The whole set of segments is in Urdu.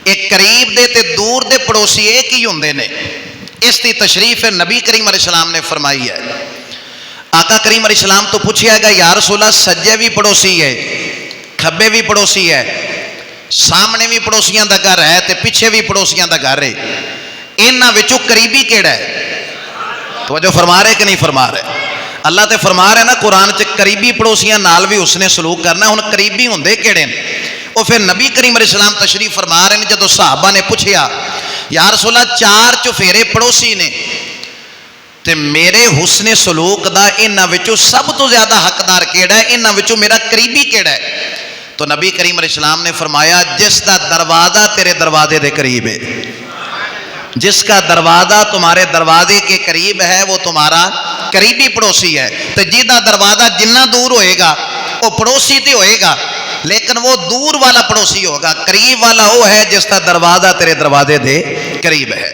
ایک قریب دے تے دور دے پڑوسی ایک ہی ہوندے نے. اس کی تشریف نبی کریم علیہ السلام نے فرمائی ہے. آقا کریم علیہ السلام تو پوچھے گا یا رسول اللہ سجے بھی پڑوسی ہے, کھبے بھی پڑوسی ہے, سامنے بھی پڑوسیاں دا گھر ہے تے پیچھے بھی پڑوسیاں دا گھر ہے, انہاں وچوں قریبی کیڑا ہے؟ توجہ فرما رہے کہ نہیں فرما رہے؟ اللہ تے فرما رہے نا قرآن چ قریبی پڑوسیاں نال بھی اس نے سلوک کرنا. ہن قریبی ہوندے کیڑے نے؟ وہ پھر نبی کریم علیہ السلام تشریف فرما رہے ہیں. جدو صحابہ نے پوچھیا یا رسول اللہ 4 چفیرے پڑوسی نے تے میرے حسن سلوک دا انہاں وچوں سب تو زیادہ حقدار کیڑا ہے, انہاں وچوں میرا قریبی کیڑا ہے؟ تو نبی کریم علیہ السلام نے فرمایا جس کا دروازہ تیرے دروازے دے قریب ہے, جس کا دروازہ تمہارے دروازے کے قریب ہے وہ تمہارا قریبی پڑوسی ہے. تو جہاں دروازہ جنہ دور ہوئے گا وہ پڑوسی تے ہوئے گا, لیکن وہ دور والا پڑوسی ہوگا. قریب والا وہ ہے جس کا دروازہ تیرے دروازے دے قریب ہے.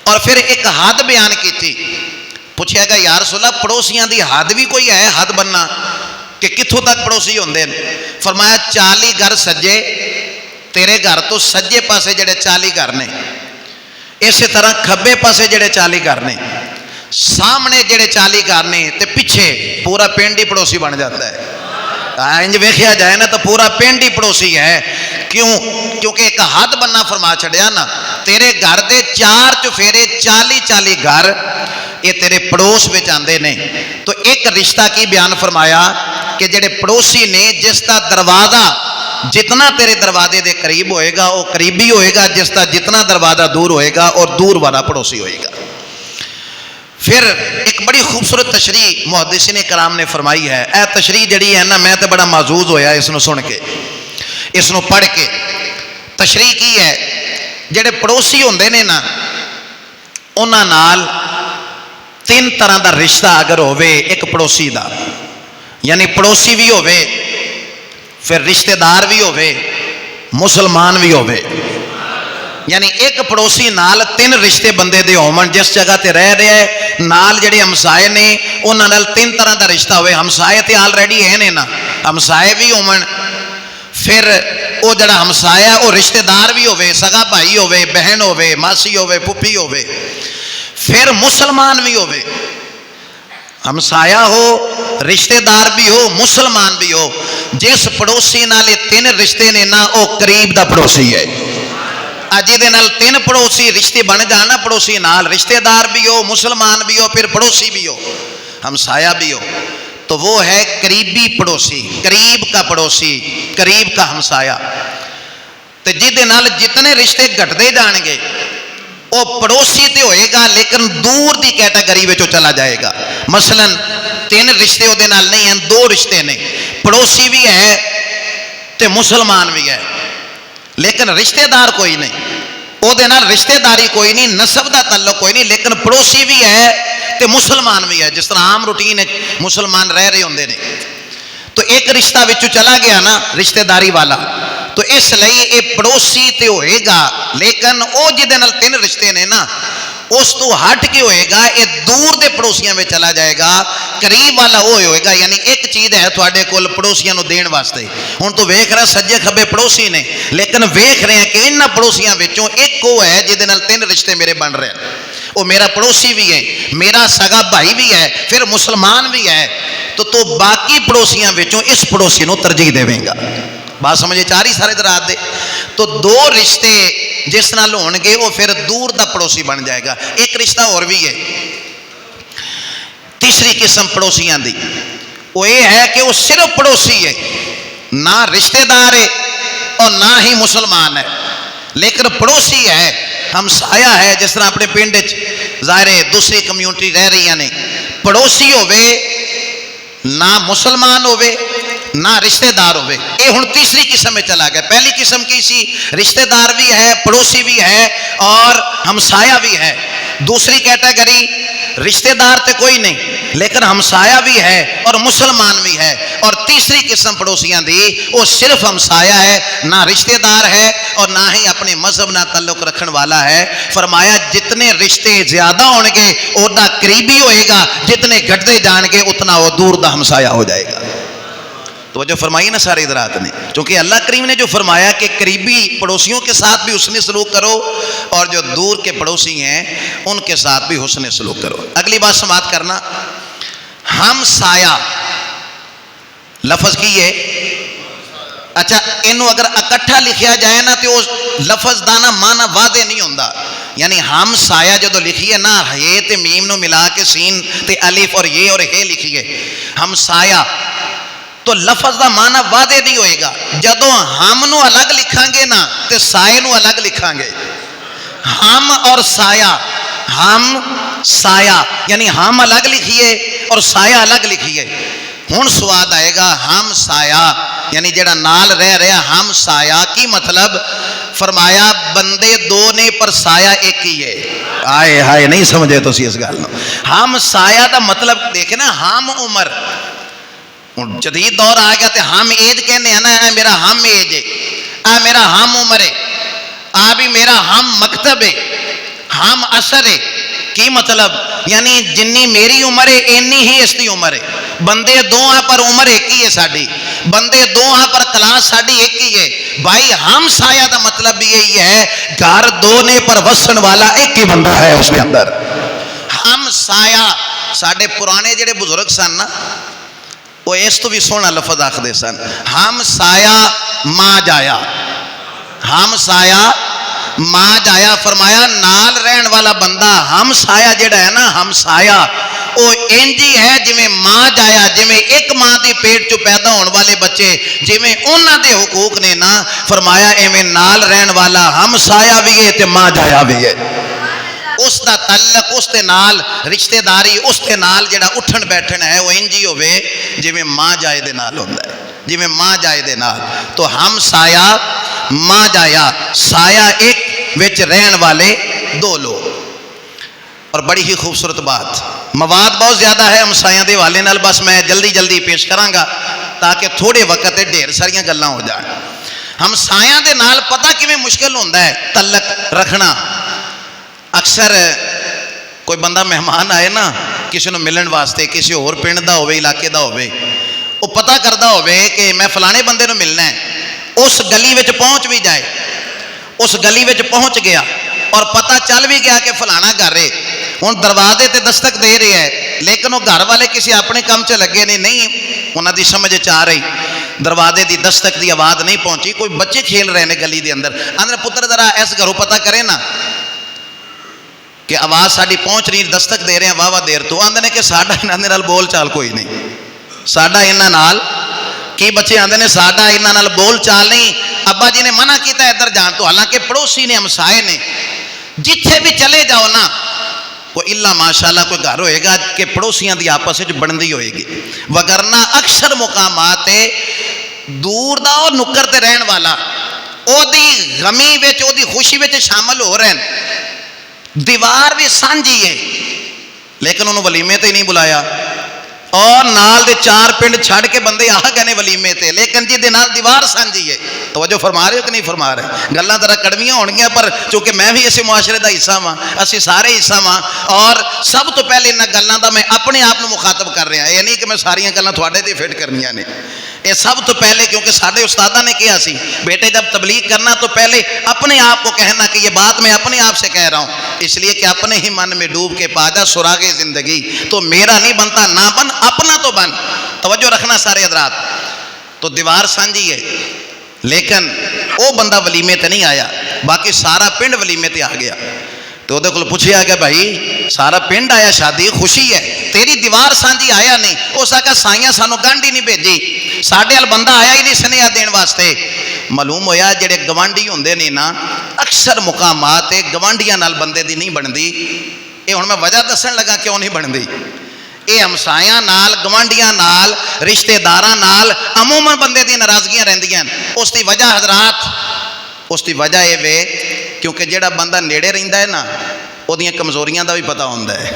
اور پھر ایک حد بیان کی تھی. پوچھا گا یا رسول اللہ پڑوسیاں دی حد بھی کوئی ہے حد بننا کہ کتھوں تک پڑوسی ہوندے ہیں؟ فرمایا 40 گھر سجے تیرے گھر تو سجے پاسے جڑے 40 گھر نے, اسی طرح کھبے پاسے جڑے 40 گھر نے, سامنے جڑے 40 گھر نے تے پیچھے پورا پنڈ ہی پڑوسی بن جاتا ہے. انج ویکھیا جائے نا تو پورا پنڈ ہی پڑوسی ہے. کیوں؟ کیونکہ ایک حد بننا فرما چھڑیا نا. تیرے گھر دے 4 چفیرے 40 گھر یہ تیرے پڑوس وچ آندے نے. تو ایک رشتہ کی بیان فرمایا کہ جڑے پڑوسی نے جس کا دروازہ جتنا تیرے دروازے دے قریب ہوئے گا وہ قریبی ہوئے گا, جس کا جتنا دروازہ دور ہوئے گا اور دور والا پڑوسی ہوئے گا. پھر ایک بڑی خوبصورت تشریح محدثین کرام نے فرمائی ہے. اے تشریح جڑی ہے نا میں تو بڑا معزوز ہویا اس نو سن کے, اس نو پڑھ کے. تشریح کی ہے جڑے پڑوسی ہوندے نے نا انہاں نال 3 طرح دا رشتہ اگر ہوئے ایک پڑوسی دا, یعنی پڑوسی بھی ہوئے, پھر رشتہ دار بھی ہوئے, مسلمان بھی ہوئے. یعنی ایک پڑوسی نال 3 رشتے بندے دے ہومن, جس جگہ تے رہ رہے ہیں نال جڑے ہمسائے نے انہاں نال 3 طرح دا رشتہ ہوئے. ہمسائے تے آلریڈی ہے نے نا, ہمسائے بھی ہومن, پھر وہ جڑا ہمسایا وہ رشتہ دار بھی ہوئے, سگا بھائی ہوئے, بہن ہوئے, ماسی ہوئے, پھپھی ہوئے, پھر مسلمان بھی ہوئے. ہمسایا ہو, رشتہ دار بھی ہو, مسلمان بھی ہو. جس پڑوسی نال 3 رشتے نے نا وہ قریب دا پڑوسی ہے. جہدے نال 3 پڑوسی رشتے بن جانا پڑوسی نال, رشتہ دار بھی ہو, مسلمان بھی ہو, پھر پڑوسی بھی ہو, ہمسایا بھی ہو, تو وہ ہے قریبی پڑوسی, قریب کا پڑوسی, قریب کا ہمسایا. تو جہدے نال جتنے رشتے گھٹتے جان گے وہ پڑوسی تے ہوئے گا لیکن دور دی کیٹاگری وچوں چلا جائے گا. مثلا 3 رشتے وہ نال نہیں ہیں, 2 رشتے نے, پڑوسی بھی ہے تے مسلمان بھی ہے, لیکن رشتہ دار کوئی نہیں. وہ رشتہ داری کوئی نہیں, نسب دا تعلق کوئی نہیں, لیکن پڑوسی بھی ہے تے مسلمان بھی ہے. جس طرح عام روٹین ہے مسلمان رہ رہے ہوندے نے. تو ایک رشتہ وچوں چلا گیا نا رشتہ داری والا, تو اس لئی یہ پڑوسی تے ہوئے گا, لیکن وہ جہدے نال 3 رشتے نے نا اس تو ہٹ کے ہوئے گا, یہ دور دے پڑوسیاں میں چلا جائے گا. قریب والا وہ ہوئے گا. یعنی ایک چیز ہے تھوڑے کول پڑوسیاں نو دین واسطے. ہن تو ویکھ رہا سجے کھبے پڑوسی نے, لیکن ویکھ رہے ہیں کہ انہاں پڑوسیاں وچوں ایک وہ ہے جہدے نال 3 رشتے میرے بن رہے ہیں. وہ میرا پڑوسی بھی ہے, میرا سگا بھائی بھی ہے, پھر مسلمان بھی ہے. تو باقی پڑوسیاں وچوں اس پڑوسی نو ترجیح دے گا. بات سمجھے چار ہی سارے درات دے. تو 2 رشتے جس نال ہون گے وہ پھر دور دا پڑوسی بن جائے گا. ایک رشتہ اور بھی ہے, تیسری قسم پڑوسیاں دی, وہ یہ ہے کہ وہ صرف پڑوسی ہے, نہ رشتہ دار ہے اور نہ ہی مسلمان ہے, لیکن پڑوسی ہے, ہمسایا ہے. جس طرح اپنے پنڈ ظاہر ہے دوسری کمیونٹی رہ رہی ہیں, پڑوسی ہوئے نہ مسلمان ہوئے نہ رشتہ دار ہوئے. یہ ہن تیسری قسم میں چلا گیا. پہلی قسم کی سی رشتہ دار بھی ہے, پڑوسی بھی ہے اور ہمسایا بھی ہے. دوسری کیٹیگری رشتہ دار تے کوئی نہیں لیکن ہمسایا بھی ہے اور مسلمان بھی ہے. اور تیسری قسم پڑوسیاں دی وہ صرف ہمسایا ہے, نہ رشتہ دار ہے اور نہ ہی اپنے مذہب نہ تعلق رکھن والا ہے. فرمایا جتنے رشتے زیادہ ہون گے اونا قریبی ہوئے گا, جتنے گھٹتے جان گے اتنا وہ دور دا ہمسایا ہو جائے گا. توجہ فرمائی نا سارے حضرات نے، چونکہ اللہ کریم نے جو فرمایا کہ قریبی پڑوسیوں کے ساتھ بھی حسن سلوک کرو اور جو دور کے پڑوسی ہیں ان کے ساتھ بھی حسن سلوک کرو۔ اگلی بات سماعت کرنا، ہم سایہ لفظ کی ہے، اچھا انہوں اگر اکٹھا لکھیا جائے نا تو لفظ دا نا معنی واضح نہیں ہوندا، یعنی ہم سایہ جدو لکھیے نا ہے تے میم نو ملا کے سین تے الف اور یہ اور ہے لکھیے ہم سایہ، تو لفظ دا معنی واضح نہیں ہوئے گا۔ جدو ہم نو الگ لکھاں گے نا تے سایہ نو الگ لکھاں گے، ہم اور سایہ، ہم سایہ یعنی ہم الگ لکھیے اور سایہ الگ لکھیے۔ ہن سواد آئے گا ہم سایہ یعنی جڑا نال رہ رہا ہم سایہ کی مطلب فرمایا بندے دو نے پر سایہ ایک ہی ہے۔ آئے ہائے نہیں سمجھے تو سی اس گل نو، ہم سایہ دا مطلب دیکھیں نا، ہم عمر جدید دور آ گیا تے ہم ایج کہنے ہیں نا، اے میرا ہم ایج ہے، اے میرا ہم عمر ہے، آ بھی میرا ہم مکتب ہے، ہم اثر ہے۔ کی مطلب یعنی جنی میری عمر ہے اینی ہی اس دی عمر ہے، بندے دو ہیں پر عمر ایک ہی ہے ساڈی، بندے دو ہیں پر کلاس ساڈی ایک ہی ہے۔ بھائی ہم سایہ دا مطلب بھی یہی ہے، گھر دو نے پر وسن والا ایک ہی بندہ ہے اس کے اندر۔ ہم سایہ ساڈے پرانے جڑے بزرگ سن نا وہ اس تو بھی سونا لفظ آخدے سن، ہم سایہ ماں جایا، ہم سایہ ماں جایا، فرمایا نال رہن والا بندہ ہم سایہ جڑا ہے نا، ہم سایہ وہ انجی ہے جویں ماں جایا، جویں ایک ماں دی پیٹ چو پیدا ہون والے بچے جویں انہاں دے حقوق نے نا، فرمایا ایویں نال رہن والا ہم سایہ بھی ہے تے ماں جایا بھی ہے۔ اس دا تعلق اس دے نال رشتہ داری اس دے نال جڑا اٹھن بیٹھن ہے وہ انجی ہوئے جویں ماں جائے دے نال ہوندا ہے، جویں ماں جائے دے نال۔ تو ہم سایہ ماں جایا، سایہ ایک وچ رہن والے دو لوگ۔ اور بڑی ہی خوبصورت بات، مواد بہت زیادہ ہے ہم سایہ دے والے نال، بس میں جلدی جلدی پیش کراں گا تاکہ تھوڑے وقت تے ڈھیر ساریاں گلاں ہو جائیں۔ ہم سایہ دے نال پتہ کیویں مشکل ہوندا ہے تعلق رکھنا۔ اکثر کوئی بندہ مہمان آئے نا کسی نو ملن واسطے، کسی اور پنڈ دا ہوئے علاقے دا ہوئے، وہ پتہ کردا ہوئے کہ میں فلانے بندے نو ملنا ہے، اس گلی وچ پہنچ بھی جائے، اس گلی وچ پہنچ گیا اور پتہ چل بھی گیا کہ فلانا گھر ہے، ہن دروازے تے دستک دے رہے ہے لیکن وہ گھر والے کسی اپنے کام چ لگے نہیں انہاں دی سمجھ چ آ رہی، دروازے دی دستک دی آواز نہیں پہنچی، کوئی بچے کھیل رہے نے گلی دے اندر، اندر پتر ذرا اس گھروں پتہ کرے نا کہ آواز ساڈی پہنچ رہی، دستک دے رہے ہیں واہ دیر تو، آندے نے کہ ساڈا انہاں دے نال بول چال کوئی نہیں، ساڈا انہاں نال کی بچے آندے نے ساڈا انہاں نال بول چال نہیں، ابا جی نے منع کیتا ہے ادھر جان تو، حالانکہ پڑوسی نے ہمسائے نے، جتھے بھی چلے جاؤ نا کوئی اللہ ماشاءاللہ کوئی گھر ہوئے گا کہ پڑوسیاں دی آپس وچ بندی ہوئے گی، وگرنہ اکثر مقامات دور دا او نکر تے رہن والا او دی غمی وچ او دی خوشی وچ شامل ہو رہے ہیں، دیوار بھی سانجی ہے لیکن انہوں ولیمے تے نہیں بلایا، اور نال دے چار پنڈ چھڑ کے بندے آ گئے نے ولیمے تے، لیکن جی دے نال دیوار سانجی ہے۔ توجہ فرما رہے ہو کہ نہیں فرما رہے؟ گلاں ذرا کڑویاں ہونگیاں پر چونکہ میں بھی اسے معاشرے دا حصہ ہاں، اسی سارے حصہ ہاں، اور سب تو پہلے انہاں گلاں دا میں اپنے آپ مخاطب کر رہا، یہ نہیں کہ میں ساریاں گلاں تھوڑے تے فٹ کرنیاں نے، یہ سب تو پہلے کیونکہ سارے استادہ نے کیا سی بیٹے جب تبلیغ کرنا تو پہلے اپنے آپ کو کہنا کہ یہ بات میں اپنے آپ سے کہہ رہا ہوں، اس لیے کہ اپنے ہی من میں ڈوب کے پا جا سراغ زندگی، تو میرا نہیں بنتا نہ بن اپنا تو بن۔ توجہ رکھنا سارے حضرات، تو دیوار سانجی ہے لیکن وہ بندہ ولیمے تے نہیں آیا، باقی سارا پنڈ ولیمے تے آ گیا، تو وہ کو پوچھیا کہ بھائی سارا پنڈ آیا شادی خوشی ہے، تیری دیوار سانجی آیا نہیں؟ اس آکھا سائیاں سانو گنڈ ہی نہیں بھیجی، ساڈے ال بندہ آیا ہی نہیں سنیا دین واسطے۔ معلوم ہویا جڑے گوانڈی ہوندے نے نا اکثر مقامات گوانڈیاں نال بندے دی نہیں بندی، یہ ہن میں وجہ دسن لگا کیوں نہیں بندی، یہ ہمسایاں نال گوانڈیاں نال رشتہ داراں نال عموماً بندے دی ناراضگیاں رہندیاں، اس دی وجہ حضرات، اس دی وجہ یہ وے کیونکہ جڑا بندہ نیڑے رہندا ہے نا وہ دیاں کمزوریاں دا بھی پتہ ہوندا ہے،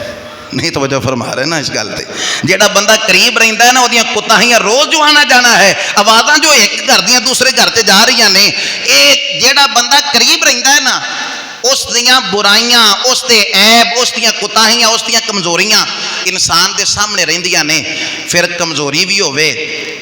نہیں توجہ فرما رہے نا اس گل تے، جڑا بندہ قریب رہندا ہے نا وہ دیاں کوتاہیاں روز جو آنا جانا ہے، آوازاں جو ایک گھر دیاں دوسرے گھر تے جا رہی نے، ایک جڑا بندہ قریب رہندا ہے نا اس دیاں برائیاں، اس دے عیب، اس دیاں کوتاہیاں، اس دیاں کمزوریاں انسان دے سامنے رہندیاں نے، پھر کمزوری بھی ہوئے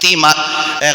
30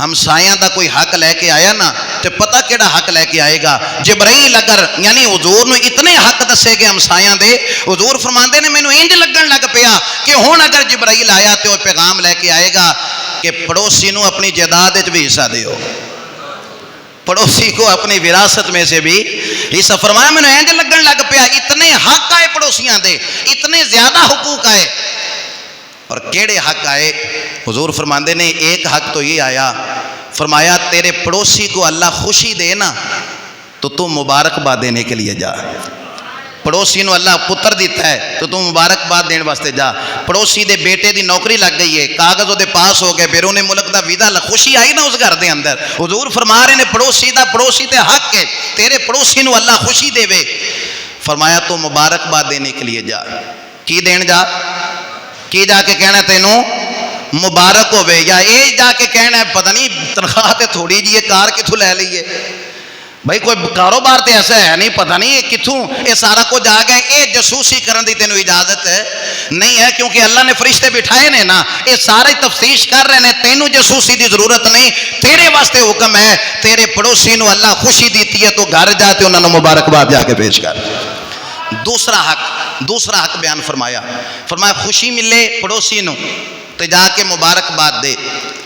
ہمسایاں دا کوئی حق لے کے آیا نا تو پتہ کیڑا حق لے کے آئے گا. جبرائیل اگر یعنی حضور نو اتنے حق دسے گے ہمسایاں دے, حضور فرماندے نے مینوں انج لگن لگ پیا کہ ہن اگر جبرائیل آیا تو پیغام لے کے آئے گا کہ پڑوسی نو اپنی جائیداد وچ بھی حصہ دیو, پڑوسی کو اپنی وراثت میں سے بھی حصہ. فرمایا میں نے اینج لگن لگ پیا اتنے حق آئے پڑوسیاں دے, اتنے زیادہ حقوق آئے. اور کیڑے حق آئے؟ حضور فرماندے نے ایک حق تو یہ آیا, فرمایا تیرے پڑوسی کو اللہ خوشی دے نا تو تم مبارکباد دینے کے لیے جا. پڑوسی نو اللہ پتر دیتا ہے تو تم مبارکباد دین واسطے جا. پڑوسی دے بیٹے دی نوکری لگ گئی ہے, کاغذ وہ دے پاس ہو گئے, بیرون ملک دا ویزا, خوشی آئی نا اس گھر دے اندر. حضور فرما رہے نے پڑوسی تے حق ہے, تیرے پڑوسی نو اللہ خوشی دے وے. فرمایا تو مبارکباد دینے کے لیے جا. کی دین جا؟ کی جا کے کہنا تینوں مبارک ہوئے, یا اے جا کے کہنا ہے پتہ نہیں تنخواہ تے تھوڑی جی کار کتھوں لے لئیے. بھائی کوئی کاروبار تے ایسا ہے نہیں, پتہ نہیں کتھوں یہ سارا کچھ آ گئے. اے جاسوسی کرن دی تینوں اجازت ہے نہیں ہے, کیونکہ اللہ نے فرشتے بٹھائے نے نا, یہ سارے تفتیش کر رہے ہیں. تینوں جاسوسی دی ضرورت نہیں, تیرے واسطے حکم ہے تیرے پڑوسی نو اللہ خوشی دیتی ہے تو گھر جا کے انہوں نے مبارکباد جا کے پیش کر. دوسرا حق بیان فرمایا, فرمایا خوشی ملے پڑوسی نو تو جا کے مبارکباد دے.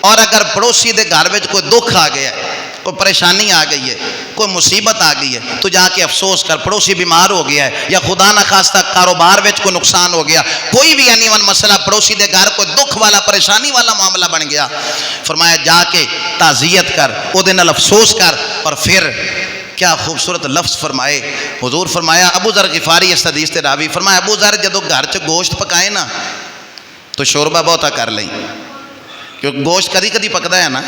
اور اگر پڑوسی دے گھر میں کوئی دکھ آ گیا ہے, کوئی پریشانی آ گئی ہے, کوئی مصیبت آ گئی ہے تو جا کے افسوس کر. پڑوسی بیمار ہو گیا ہے یا خدا نخواستہ کاروبار میں کوئی نقصان ہو گیا, کوئی بھی یعنی مسئلہ پڑوسی دے گھر کوئی دکھ والا پریشانی والا معاملہ بن گیا, فرمایا جا کے تعزیت کر, او دے نال افسوس کر. اور پھر کیا خوبصورت لفظ فرمائے حضور, فرمایا ابو ذر غفاری اس حدیث تے راوی, فرمایا ابو ذر جدو گھر چ گوشت پکائے نا تو شوربہ بہتا کر لیں, کیونکہ گوشت کدی کدی پکدا ہے نا,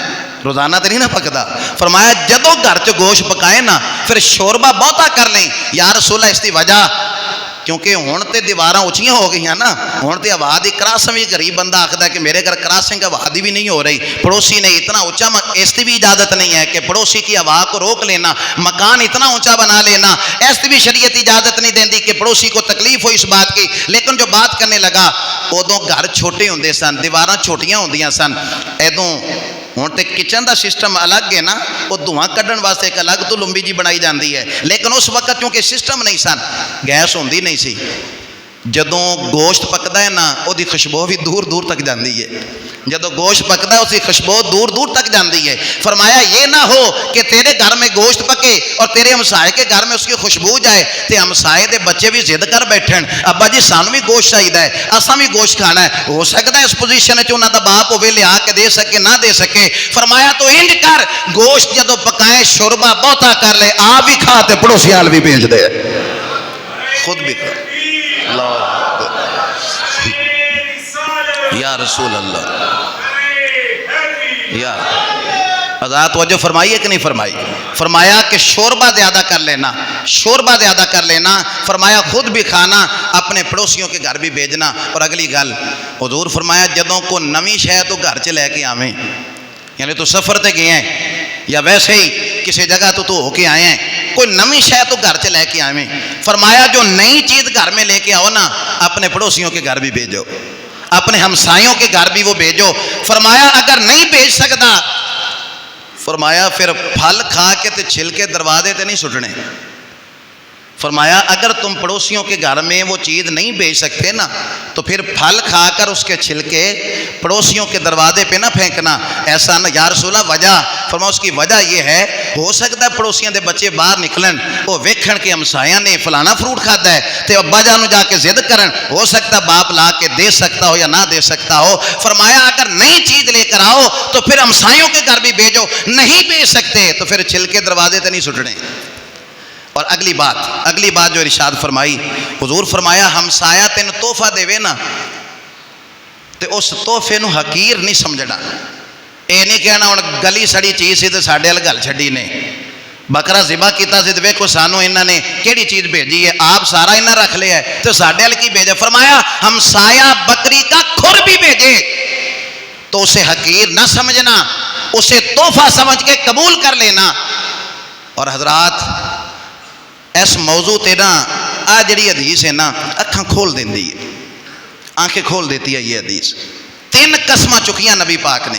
روزانہ تو نہیں نا پکدا. فرمایا جدو گھر چ گوشت پکائے نا پھر شوربہ بہتا کر لیں. یا رسول اللہ اس کی وجہ, کیونکہ ہون تے دیواراں اونچیاں ہو گئی ہیں نا, ہون تے آواز دی کراسن بھی غریب بندہ آکھدا ہے کہ میرے گھر کراسنگ آواز بھی نہیں ہو رہی, پڑوسی نے اتنا اونچا, اس کی بھی اجازت نہیں ہے کہ پڑوسی کی آواز کو روک لینا, مکان اتنا اونچا بنا لینا, اس کی بھی شریعت اجازت نہیں دیندی کہ پڑوسی کو تکلیف ہو اس بات کی. لیکن جو بات کرنے لگا ادوں گھر چھوٹے ہوندے سن, دیواراں چھوٹیاں ہوندیاں سن, ادوں ہوں تو کچن دا سسٹم الگ ہے نا, وہ دھواں کڈن واسطے ایک الگ تو لمبی جی بنائی جاندی ہے. لیکن اس وقت کیونکہ سسٹم نہیں سن, گیس ہوندی نہیں سی, جدوں گوشت پکدا ہے نا وہ دی خوشبو بھی دور دور تک جاندی ہے. جدوں گوشت پکدا ہے اس کی خوشبو دور دور تک جاندی ہے. فرمایا یہ نہ ہو کہ تیرے گھر میں گوشت پکے اور تیرے ہمسائے کے گھر میں اس کی خوشبو جائے تے ہمسائے دے بچے بھی ضد کر بیٹھن, ابا جی سانو بھی گوشت چاہیے ہے, اساں بھی گوشت کھانا ہے. ہو سکتا ہے اس پوزیشن وچ انہاں دا باپ ہوے لیا کے دے سکے نہ دے سکے. فرمایا تو انج کر, گوشت جدوں پکائے شوربہ بہتا کر لے, آپ بھی کھا تے پڑوسی وال بھی بھیج دے, خود بھی کھا. یا رسول اللہ, یا حضرات توجہ فرمائی ہے کہ نہیں فرمائی؟ فرمایا کہ شوربہ زیادہ کر لینا, شوربہ زیادہ کر لینا. فرمایا خود بھی کھانا, اپنے پڑوسیوں کے گھر بھی بھیجنا. اور اگلی گل حضور فرمایا جدوں کو نویں شے تو گھر چ لے کے آویں, یعنی تو سفر تے گئے ہیں یا ویسے ہی کسی جگہ تو ہو کے آئے ہیں, کوئی نویں شے تو گھر چ لے کے آویں. فرمایا جو نئی چیز گھر میں لے کے آؤ نا, اپنے پڑوسیوں کے گھر بھی بھیجو, اپنے ہمسایوں کے گھر بھی وہ بھیجو. فرمایا اگر نہیں بھیج سکتا, فرمایا پھر پھل کھا کے تے چھلکے دروازے تے نہیں سٹنے. فرمایا اگر تم پڑوسیوں کے گھر میں وہ چیز نہیں بھیج سکتے نا تو پھر پھل کھا کر اس کے چھلکے پڑوسیوں کے دروازے پہ نہ پھینکنا. ایسا نہ. یا رسول اللہ وجہ, فرمایا اس کی وجہ یہ ہے, ہو سکتا ہے پڑوسیاں دے بچے باہر نکلن, وہ ویکھن کے ہمسایاں نے فلانا فروٹ کھادا ہے تے ابا جانو جا کے ضد کرن, ہو سکتا باپ لا کے دے سکتا ہو یا نہ دے سکتا ہو. فرمایا اگر نئی چیز لے کر آؤ تو پھر ہمسایوں کے گھر بھی بھیجو, نہیں بھیج سکتے تو پھر چھلکے دروازے تے نہیں سٹنے. اور اگلی بات جو ارشاد فرمائی حضور, فرمایا ہمسایا تین تحفہ دے نا تے اس تحفے نو حقیر نہیں سمجھنا. اے نہیں کہنا ہن گلی سڑی چیز سی تے ساڈے ال گل چھڈی نے, بکرا ذبح کیتا سی تے ویکھو سانو انہاں نے کیڑی چیز بھیجی ہے, آپ سارا انہاں رکھ لیا ہے تے ساڈے ال کی بھیجا. فرمایا ہمسایا بکری کا کھر بھی بھیجے تو اسے حقیر نہ سمجھنا, اسے تحفہ سمجھ کے قبول کر لینا. اور حضرات اس موضوع تے نا آ جڑی حدیث ہے نا اکھاں کھول دیندی ہے, آنکھیں کھول دیتی ہے یہ حدیث. 3 قسماں چکیاں نبی پاک نے.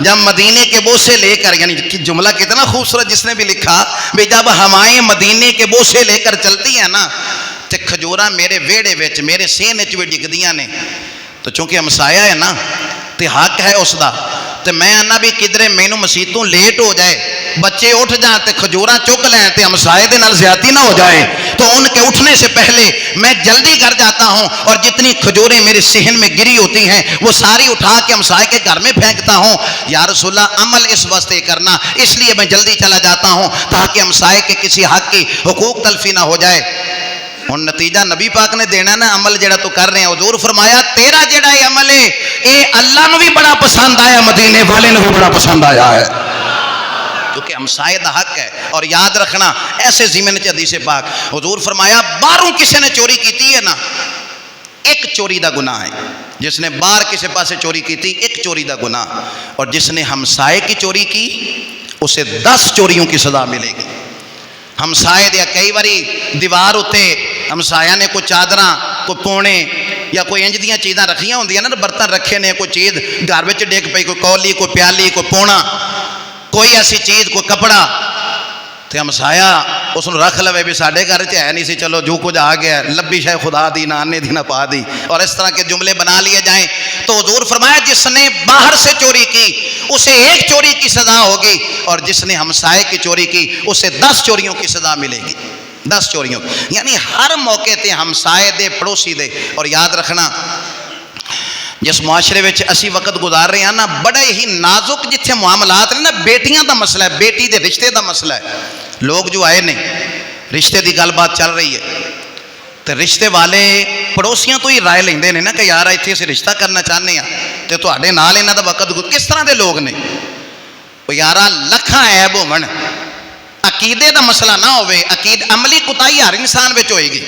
جب مدینے کے بوسے لے کر، یعنی جملہ کتنا خوبصورت جس نے بھی لکھا بھی جب ہوائیں مدینے کے بوسے لے کر چلتی ہیں نا تے کھجوراں میرے ویڑے وچ میرے سینے وچ بھی ڈگدیاں نے، تو چونکہ ہمسایا ہے نا تے حق ہے اس دا، تے میں آنا بھی کدھرے مینوں مسیتوں لیٹ ہو جائے، بچے اٹھ جائیں تے کھجوراں چک لیں تے ہمسائے دے نال زیادتی نہ ہو جائے، تو ان کے اٹھنے سے پہلے میں جلدی گھر جاتا ہوں اور جتنی کھجوریں میرے صحن میں گری ہوتی ہیں وہ ساری اٹھا کے ہمسائے کے گھر میں پھینکتا ہوں۔ یا رسول اللہ عمل اس واسطے کرنا، اس لیے میں جلدی چلا جاتا ہوں تاکہ ہمسائے کے کسی حق کی حقوق تلفی نہ ہو جائے۔ ہن نتیجہ نبی پاک نے دینا نا، عمل جڑا تو کر رہے ہیں، حضور فرمایا تیرا جڑا یہ عمل ہے اے اللہ نو بھی بڑا پسند آیا، مدینے والے نو بھی بڑا پسند آیا ہے، کیونکہ ہمسائے دا حق ہے۔ اور یاد رکھنا ایسے ضمن چ حدیث پاک حضور فرمایا باہروں کسی نے چوری کیتی ہے نا، ایک چوری دا گناہ ہے، جس نے باہر کسی پاسے چوری کیتی ایک چوری دا گناہ، اور جس نے ہمسائے کی چوری کی اسے 10 چوریوں کی سزا ملے گی۔ ہمسائے دیا کئی باری دیوار اتے ہمسایا نے کوئی چادراں کوئی پونے یا کوئی انج دیاں چیزاں رکھیاں ہوندیاں نا، برتن رکھے نے، کوئی چیز گھر وچ ڈگ پئی، کوئی کولی کوئی پیالی کوئی پونا کوئی ایسی چیز کوئی کپڑا، تے ہمسایا اس نے رکھ لوے بھی ساڈے گھر چ ہے نہیں سی، چلو جو کچھ آ گیا لبی شے خدا دی نہ آنے دی نہ پا دی، اور اس طرح کے جملے بنا لیے جائیں، تو حضور فرمایا جس نے باہر سے چوری کی اسے ایک چوری کی سزا ہوگی، اور جس نے ہمسائے کی چوری کی اسے 10 چوریوں کی سزا ملے گی، 10 چوریوں، یعنی ہر موقع تے ہمسائے دے پڑوسی دے۔ اور یاد رکھنا جس معاشرے وچ اسی وقت گزار رہے ہیں نا، بڑے ہی نازک جتھے معاملات نے نا، بیٹیاں دا مسئلہ ہے، بیٹی دے رشتے دا مسئلہ ہے، لوگ جو آئے نے رشتے دی گل بات چل رہی ہے تو رشتے والے پڑوسیاں تو ہی رائے لیندے نے نا کہ یار ایتھے اسی رشتہ کرنا چاہنے ہیں تے تواڈے نال انہاں دا وقت کس طرح دے لوگ نے، او یارا لکھاں عیب ہون، عقیدے دا مسئلہ نہ ہوئے، عملی کوتاہی ہر انسان وچ ہوئے گی،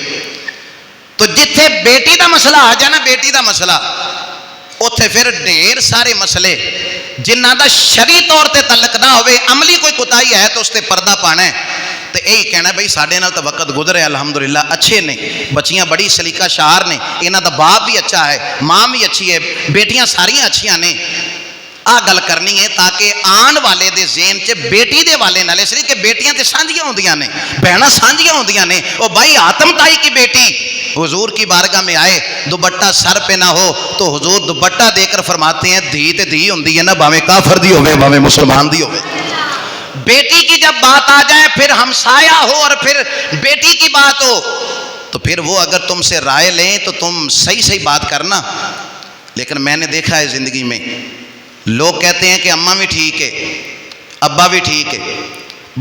تو جتھے بیٹی دا مسئلہ آ جائے نا، بیٹی دا مسئلہ اتھے پھر ڈھیر سارے مسئلے جنہ دا شرعی طور تے تعلق نہ ہوئے، عملی کوئی کوتاہی ہے تو اس تے پردہ پانا ہے، تو یہی کہنا ہے بھائی ساڈے نال تو وقت گزرے الحمدللہ، اچھے نے بچیاں بڑی سلیقہ شعار نے، انہاں دا باپ بھی اچھا ہے، ماں بھی اچھی ہے، بیٹیاں ساریاں اچھیاں نے، آ گل کرنی ہے تاکہ آن والے دے ذہن چ بیٹی دے والے نال، اس لیے کہ بیٹیاں تے سانجیاں ہوندیاں نے، بہناں سانجیاں ہوندیاں نے، او بھائی آتم تائی کی بیٹی حضور کی بارگاہ میں آئے دوپٹہ سر پہ نہ ہو تو حضور دوپٹہ دے کر فرماتے ہیں دھی تے دھی ہوندی ہے نا، بھاویں کافر دی ہوے بھاویں مسلمان دی ہوے۔ بیٹی کی جب بات آ جائے پھر ہمسایہ ہو اور پھر بیٹی کی بات ہو تو پھر وہ اگر تم سے رائے لیں تو تم صحیح بات کرنا، لیکن میں نے دیکھا ہے زندگی میں لوگ کہتے ہیں کہ اماں بھی ٹھیک ہے، ابا بھی ٹھیک ہے،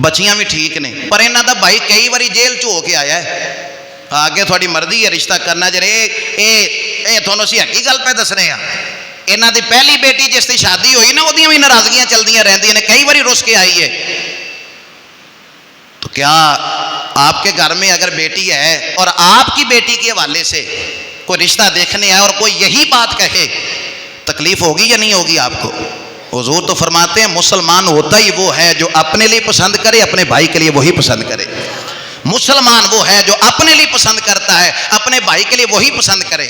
بچیاں بھی ٹھیک نے، پر انہاں دا بھائی کئی باری جیل چ ہو کے آیا ہے، آگے تھوڑی مرضی ہے رشتہ کرنا، جڑے اے تھانوں اسی حقیقی گل پہ دس رہے ہیں، انہاں دی پہلی بیٹی جس دی شادی ہوئی نا اودیاں بھی ناراضگیاں چلدیاں رہندیاں نے، کئی باری رس کے آئی ہے، تو کیا آپ کے گھر میں اگر بیٹی ہے اور آپ کی بیٹی کے حوالے سے کوئی رشتہ دیکھنے آئے اور کوئی یہی بات کہے، تکلیف ہوگی یا نہیں ہوگی آپ کو؟ حضور تو فرماتے ہیں مسلمان ہوتا ہی وہ ہے جو اپنے لیے پسند کرے، اپنے بھائی کے لیے وہی پسند کرے، مسلمان وہ ہے جو اپنے لیے پسند کرتا ہے، اپنے بھائی کے لیے وہی پسند کرے۔